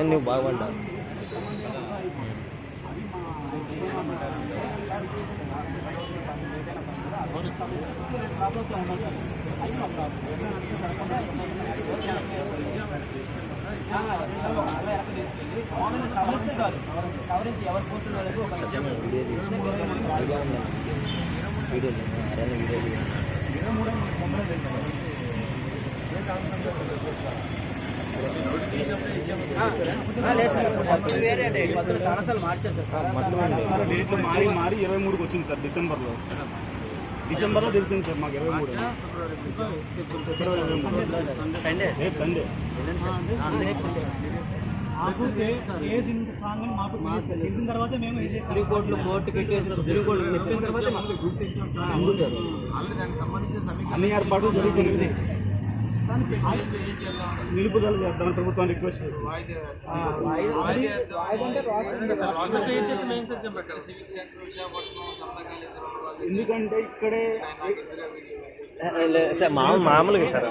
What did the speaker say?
నువ్వు బాగుపడ్డా సవరించి ఎవరు పోతున్నారు చాలాసార్లు మార్చారు సార్. డేట్లు మారి 23కి వచ్చింది సార్. డిసెంబర్లో తెలిసింది సార్ మాకు 23 సండే. మాకు కేసు ఇంత స్ట్రాంగ్ అని మాకు తెలిసిన తర్వాత మేము కోర్టు పెట్టేసిన తర్వాత అన్ని ఏర్పాట్లు జరుగుతుంది. నిలుపుదల చేద్దామని ప్రభుత్వాన్ని రిక్వెస్ట్ చేసి ఎందుకంటే ఇక్కడే మామూలుగా సార్